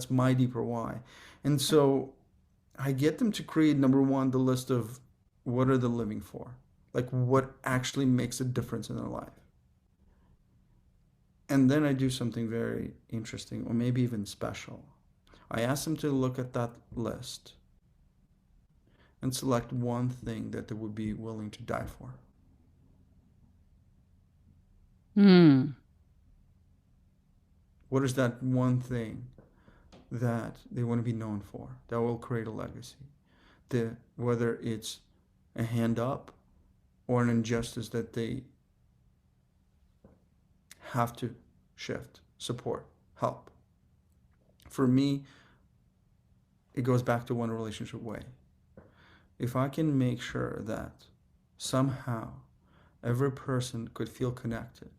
my deeper why. And so I get them to create, number one, the list of what are they living for? Like, what actually makes a difference in their life. And then I do something very interesting or maybe even special. I ask them to look at that list and select one thing that they would be willing to die for. Hmm. What is that one thing? that they want to be known for, that will create a legacy. Whether it's a hand up or an injustice that they have to shift, support, help. For me, it goes back to one relationship way. If I can make sure that somehow every person could feel connected,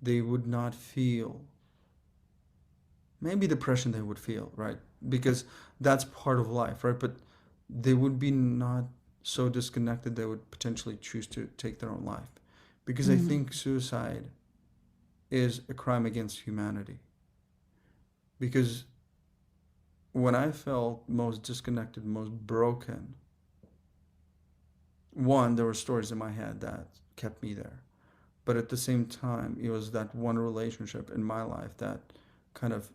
they would not feel maybe depression they would feel, right? Because that's part of life, right? But they would be not so disconnected they would potentially choose to take their own life. Because I think suicide is a crime against humanity. Because when I felt most disconnected, most broken, one, there were stories in my head that kept me there. But at the same time, it was that one relationship in my life that kind of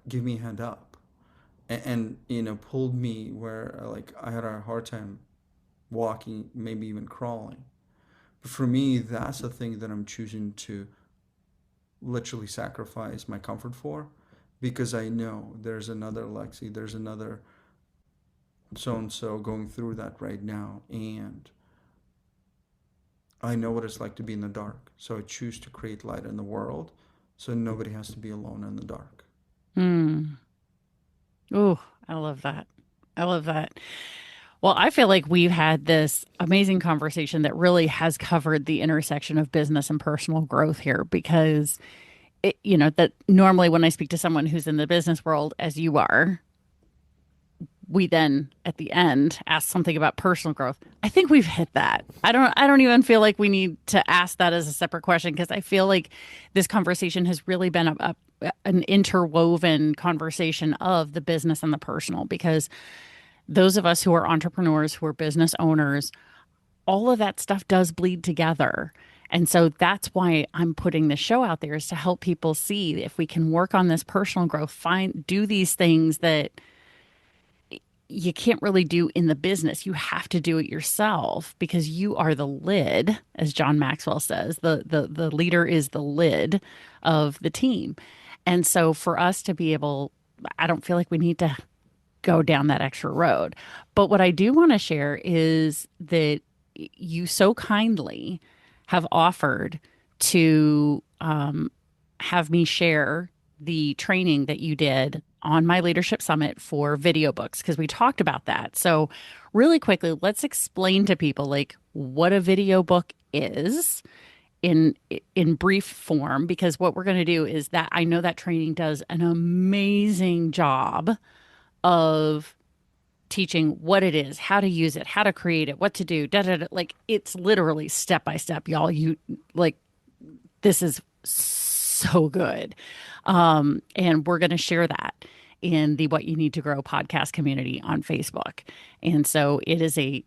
gave me a hand up and pulled me where like I had a hard time walking, maybe even crawling. But for me, that's the thing that I'm choosing to literally sacrifice my comfort for, because I know there's another Alexei, there's another so and so going through that right now, and I know what it's like to be in the dark. So I choose to create light in the world so nobody has to be alone in the dark. Oh, I love that. I love that. Well, I feel like we've had this amazing conversation that really has covered the intersection of business and personal growth here because that normally when I speak to someone who's in the business world, as you are, we then at the end ask something about personal growth. I think we've hit that. I don't even feel like we need to ask that as a separate question because I feel like this conversation has really been an interwoven conversation of the business and the personal, because those of us who are entrepreneurs, who are business owners, all of that stuff does bleed together. And so that's why I'm putting this show out there, is to help people see if we can work on this personal growth, do these things that you can't really do in the business. You have to do it yourself because you are the lid, as John Maxwell says. The leader is the lid of the team. And so for us to be able, I don't feel like we need to go down that extra road. But what I do want to share is that you so kindly have offered to have me share the training that you did on my leadership summit for video books, because we talked about that. So really quickly, let's explain to people like what a video book is in brief form, because what we're going to do is that I know that training does an amazing job of teaching what it is, how to use it, how to create it, what to do, da, da, da. Like it's literally step by step, y'all. You like, this is so good. And we're going to share that in the What You Need to Grow podcast community on Facebook. And so it is a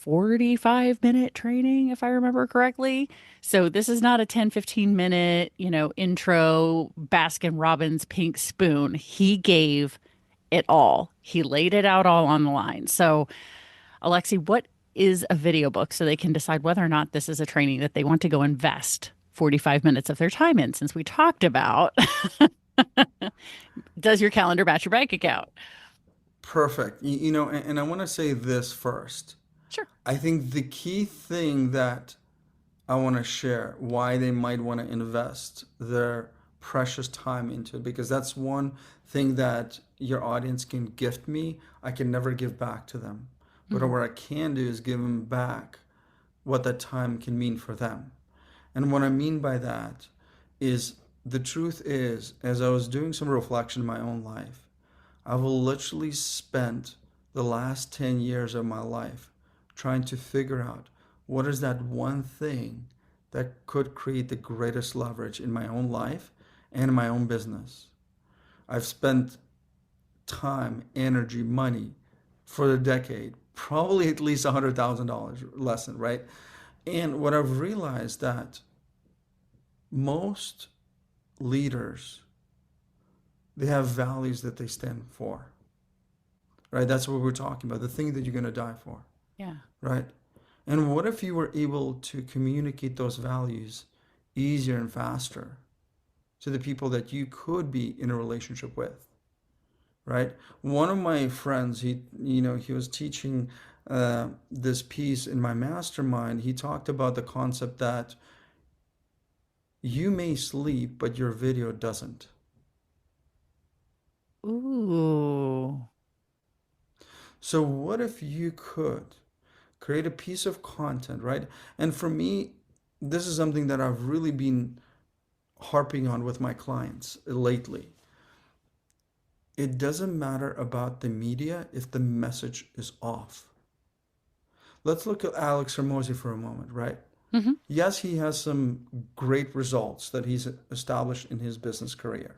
45-minute training, if I remember correctly. So this is not a 10-15 minute, intro Baskin Robbins pink spoon. He gave it all. He laid it out all on the line. So Alexei, what is a video book so they can decide whether or not this is a training that they want to go invest 45 minutes of their time in, since we talked about does your calendar match your bank account? Perfect. And I want to say this first. Sure. I think the key thing that I want to share why they might want to invest their precious time into it, because that's one thing that your audience can gift me. I can never give back to them. But what I can do is give them back what that time can mean for them. And what I mean by that is, the truth is, as I was doing some reflection in my own life, I've literally spent the last 10 years of my life trying to figure out what is that one thing that could create the greatest leverage in my own life and in my own business. I've spent time, energy, money for a decade, probably at least $100,000 lesson, right? And what I've realized that most leaders, they have values that they stand for, right? That's what we're talking about, the thing that you're going to die for. Yeah. Right? And what if you were able to communicate those values easier and faster to the people that you could be in a relationship with, right? One of my friends, he was teaching this piece in my mastermind. He talked about the concept that you may sleep, but your video doesn't. Ooh. So what if you could create a piece of content, right? And for me, this is something that I've really been harping on with my clients lately. It doesn't matter about the media if the message is off. Let's look at Alex Hermosi for a moment, right? Hmm. Yes, he has some great results that he's established in his business career.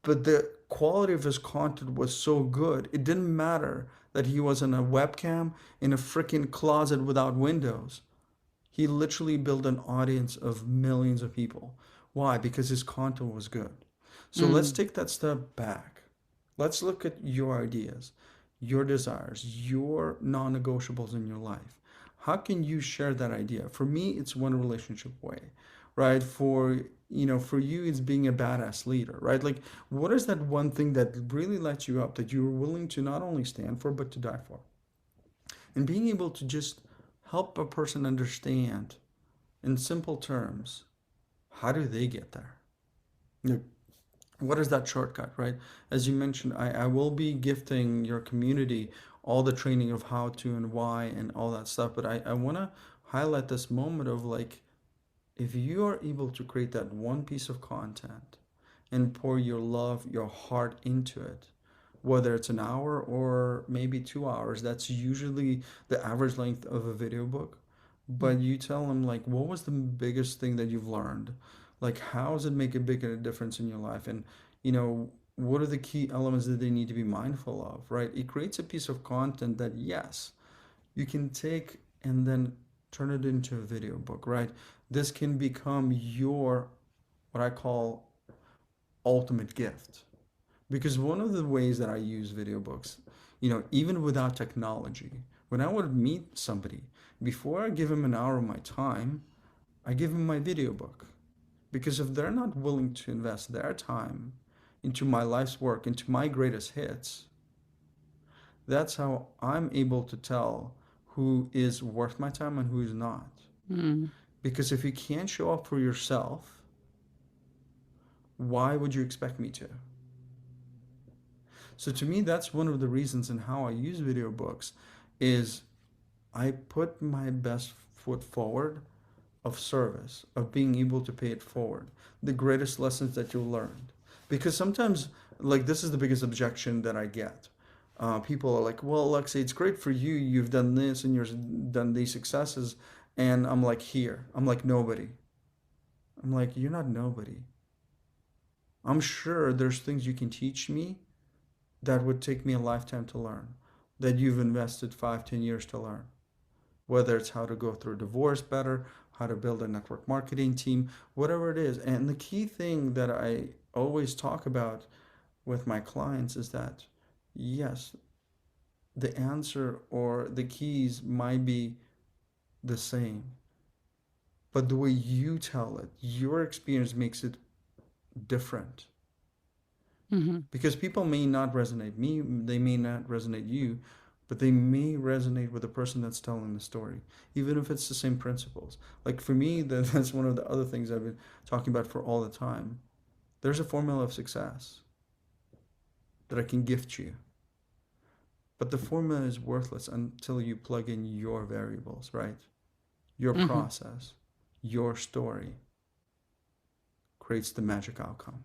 But the quality of his content was so good, it didn't matter that he was in a webcam in a freaking closet without windows. He literally built an audience of millions of people. Why? Because his content was good. So let's Mm. take that step back. Let's look at your ideas, your desires, your non negotiables in your life. How can you share that idea? For me, it's one relationship way, right? For you, it's being a badass leader, right? Like, what is that one thing that really lights you up that you're willing to not only stand for, but to die for? And being able to just help a person understand in simple terms, how do they get there? Like, what is that shortcut, right? As you mentioned, I will be gifting your community all the training of how to and why and all that stuff. But I want to highlight this moment of like, if you are able to create that one piece of content and pour your love, your heart into it, whether it's an hour or maybe 2 hours, that's usually the average length of a video book. But you tell them, like, what was the biggest thing that you've learned? Like, how does it make a bigger difference in your life? And, what are the key elements that they need to be mindful of, right? It creates a piece of content that, yes, you can take and then turn it into a video book, right? This can become your, what I call, ultimate gift. Because one of the ways that I use video books, even without technology, when I would meet somebody, before I give them an hour of my time, I give them my video book. Because if they're not willing to invest their time into my life's work, into my greatest hits, that's how I'm able to tell who is worth my time and who is not. Mm. Because if you can't show up for yourself, why would you expect me to? So to me, that's one of the reasons in how I use video books is I put my best foot forward of service, of being able to pay it forward, the greatest lessons that you learned. Because sometimes, like, this is the biggest objection that I get. People are like, well, Alexei, it's great for you. You've done this and you've done these successes. And I'm like, here. I'm like, nobody. I'm like, you're not nobody. I'm sure there's things you can teach me that would take me a lifetime to learn, that you've invested 5, 10 years to learn. Whether it's how to go through a divorce better, how to build a network marketing team, whatever it is. And the key thing that I always talk about with my clients is that, yes, the answer or the keys might be the same, but the way you tell it, your experience makes it different. Hmm. Because people may not resonate me, they may not resonate you, but they may resonate with the person that's telling the story, even if it's the same principles. Like for me, that's one of the other things I've been talking about for all the time. There's a formula of success that I can gift you, but the formula is worthless until you plug in your variables, right? Your Hmm. process, your story creates the magic outcome.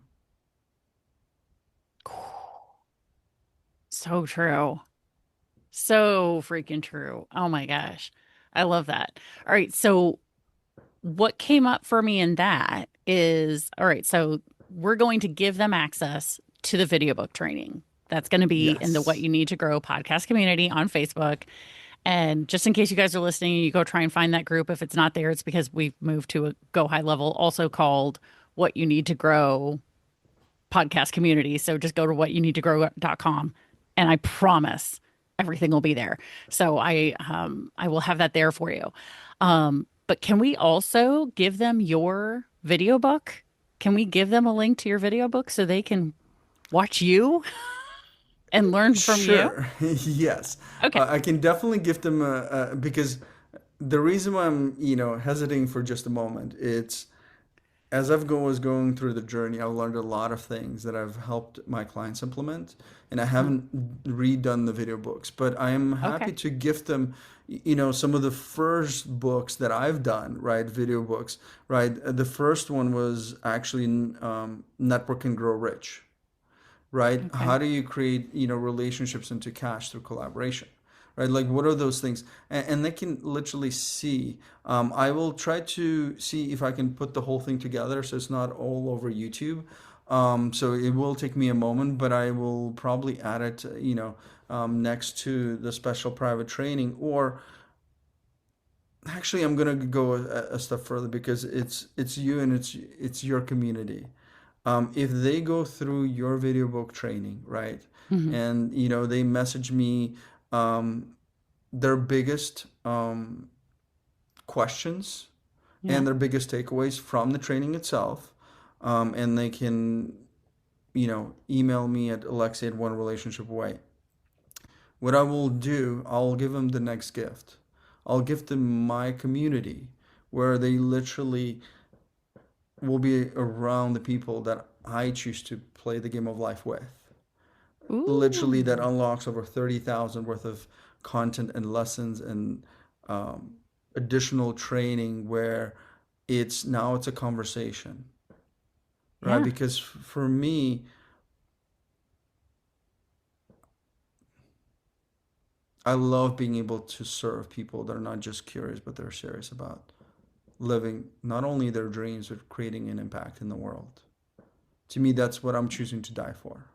So true. So freaking true. Oh my gosh. I love that. All right. So, what came up for me in that is all right. So, we're going to give them access to the video book training. That's going to be in the What Yes. You Need to Grow podcast community on Facebook. And just in case you guys are listening, you go try and find that group. If it's not there, it's because we've moved to a Go High level, also called What You Need to Grow podcast community. So just go to whatyouneedtogrow.com and I promise everything will be there. So I will have that there for you. But can we also give them your video book? can we give them a link to your video book so they can watch you and learn from you? Sure. Yes. Okay. I can definitely give them because the reason why I'm, hesitating for just a moment, it's as was going through the journey, I've learned a lot of things that I've helped my clients implement, and I Uh-huh. haven't redone the video books, but I am happy Okay. to gift them, some of the first books that I've done, right? Video books, right? The first one was actually Network and Grow Rich, right? Okay. How do you create, relationships into cash through collaboration? Right, like what are those things, and they can literally see. I will try to see if I can put the whole thing together so it's not all over YouTube. So it will take me a moment, but I will probably add it, next to the special private training. Or actually, I'm gonna go a step further because it's you and it's your community. If they go through your video book training, right, Hmm. and they message me um, their biggest questions Yeah. and their biggest takeaways from the training itself, and they can email me at Alexei at One Relationship Away. What I will do, I'll give them the next gift. I'll gift them my community where they literally will be around the people that I choose to play the game of life with. Literally, that Ooh. unlocks over 30,000 worth of content and lessons and um, additional training where it's a conversation, right? Yeah. Because for me, I love being able to serve people that are not just curious, but they're serious about living not only their dreams, but creating an impact in the world. To me, that's what I'm choosing to die for.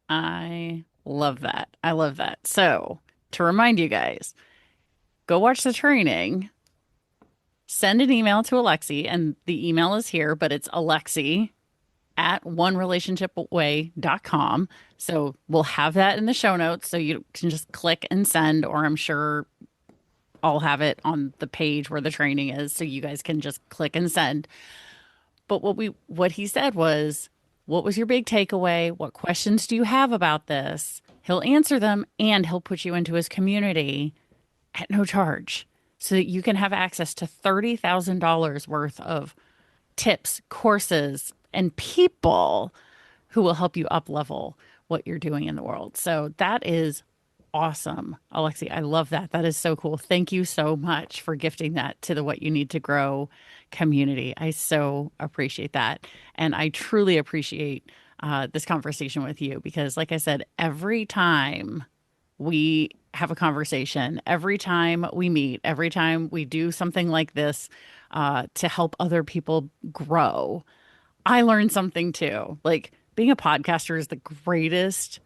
I love that. I love that. So, to remind you guys, go watch the training, send an email to Alexi, and the email is here, but it's Alexi at onerelationshipaway.com. So we'll have that in the show notes so you can just click and send, or I'm sure I'll have it on the page where the training is so you guys can just click and send. But what he said was, what was your big takeaway? What questions do you have about this? He'll answer them and he'll put you into his community at no charge so that you can have access to $30,000 worth of tips, courses, and people who will help you up level what you're doing in the world. So that is awesome. Alexi, I love that. That is so cool. Thank you so much for gifting that to the What You Need to Grow community. I so appreciate that. And I truly appreciate this conversation with you because, like I said, every time we have a conversation, every time we meet, every time we do something like this to help other people grow, I learned something too. Like being a podcaster is the greatest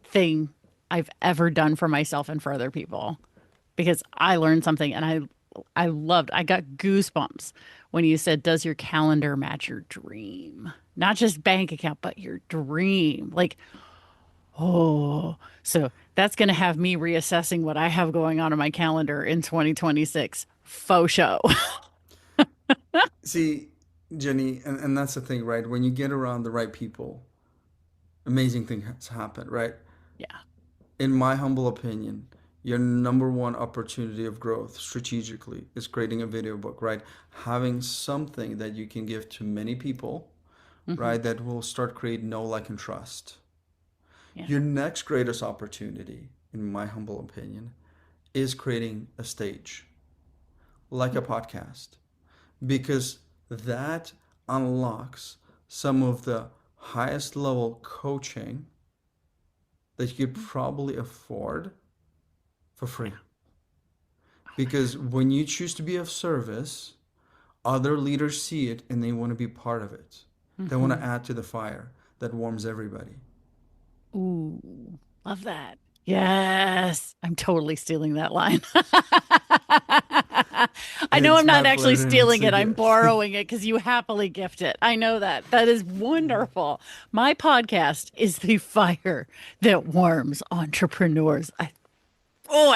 thing I've ever done for myself and for other people because I learned something and I got goosebumps when you said, does your calendar match your dream? Not just bank account, but your dream. Like, oh, so that's going to have me reassessing what I have going on in my calendar in 2026. Faux show. See, Jenny, and that's the thing, right? When you get around the right people, amazing things happen, right? Yeah. In my humble opinion, your number one opportunity of growth strategically is creating a video book, right? Having something that you can give to many people, Hmm. right? That will start creating know, like, and trust. Yeah. Your next greatest opportunity, in my humble opinion, is creating a stage like a podcast because that unlocks some of the highest level coaching that you could probably afford for Yeah. free. Oh my Because when you choose to be of service, other leaders see it and they want to be part of it. God. They want to add to the fire that warms everybody. Ooh, love that. Yes, I'm totally stealing that line. I know It's I'm my not actually pleasure and it's stealing a it. I'm gift. borrowing it because you happily gift it. I know that. That is wonderful. My podcast is the fire that warms entrepreneurs. I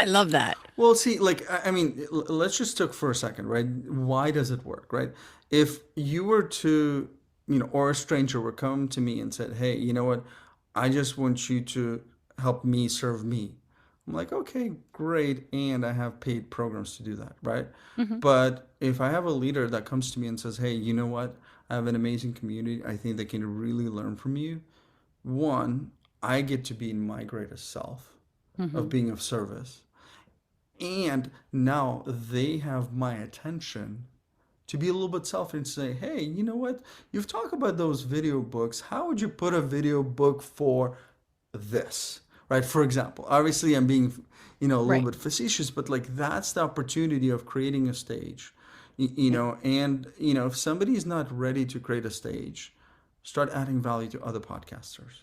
love that. Well, see, like, I mean, let's just talk for a second, right? Why does it work, right? If you were to or a stranger would come to me and said, hey, you know what? I just want you to help me serve me. I'm like, okay, great. And I have paid programs to do that, right? Hmm. But if I have a leader that comes to me and says, hey, you know what? I have an amazing community. I think they can really learn from you. One, I get to be my greatest self of Hmm. being of service. And now they have my attention to be a little bit selfish and say, hey, you know what? You've talked about those video books. How would you put a video book for this? Right? For example, obviously I'm being, a little Right. bit facetious, but like that's the opportunity of creating a stage. Yeah. If somebody is not ready to create a stage, start adding value to other podcasters.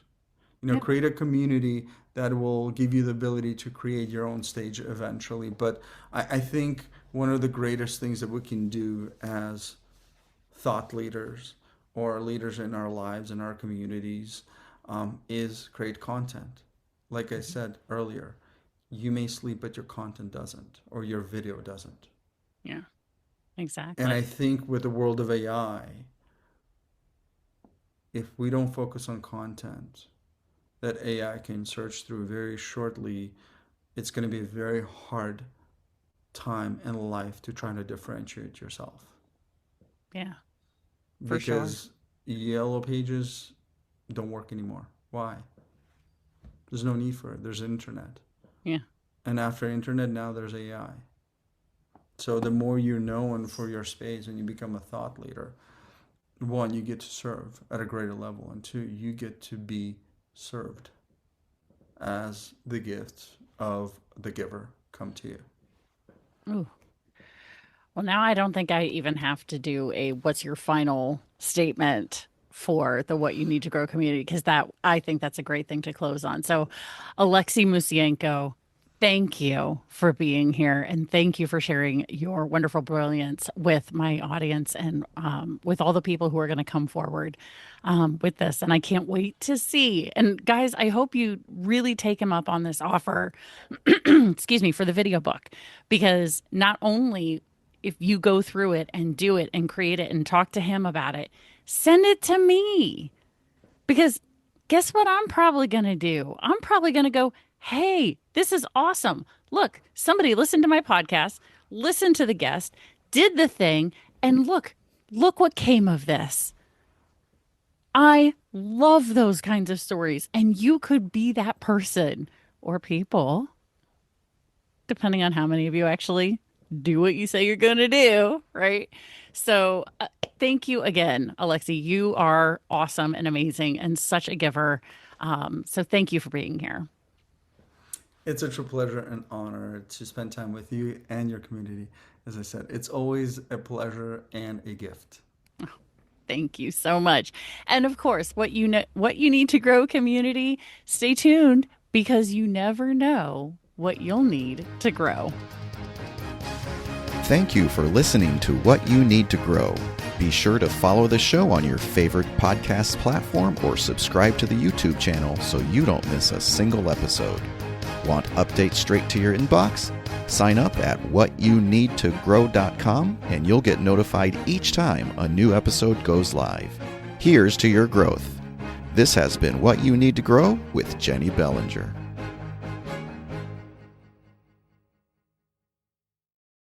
Yeah. Create a community that will give you the ability to create your own stage eventually. But I think one of the greatest things that we can do as thought leaders or leaders in our lives and our communities is create content. Like I said earlier, you may sleep, but your content doesn't, or your video doesn't. Yeah. And I Exactly. think with the world of AI, if we don't focus on content that AI can search through very shortly, it's going to be a very hard time in life to try to differentiate yourself. Yeah, for sure. Because yellow pages don't work anymore. Why? There's no need for it. There's internet. Yeah. And after internet, now there's AI. So the more you're known for your space and you become a thought leader, one, you get to serve at a greater level, and two, you get to be served as the gifts of the giver come to you. Ooh. Well, now I don't think I even have to do a what's your final statement for the what you need to grow community, because that I think that's a great thing to close on. So, Alexei Musienko, thank you for being here and thank you for sharing your wonderful brilliance with my audience and with all the people who are going to come forward with this. And I can't wait to see. And guys, I hope you really take him up on this offer, excuse me, for the video book, because not only if you go through it and do it and create it and talk to him about it, send it to me. Because guess what I'm probably going to do? I'm probably going to go, hey, this is awesome. Look, somebody listened to my podcast, listened to the guest, did the thing, and look what came of this. I love those kinds of stories. And you could be that person or people, depending on how many of you actually do what you say you're going to do, right? So, thank you again, Alexei. You are awesome and amazing and such a giver. So, thank you for being here. It's a true pleasure and honor to spend time with you and your community. As I said, it's always a pleasure and a gift. Thank you so much. And of course, what you need to grow community, stay tuned because you never know what you'll need to grow. Thank you for listening to What You Need to Grow. Be sure to follow the show on your favorite podcast platform or subscribe to the YouTube channel so you don't miss a single episode. Want updates straight to your inbox? Sign up at whatyouneedtogrow.com and you'll get notified each time a new episode goes live. Here's to your growth. This has been What You Need to Grow with Jennie Bellinger.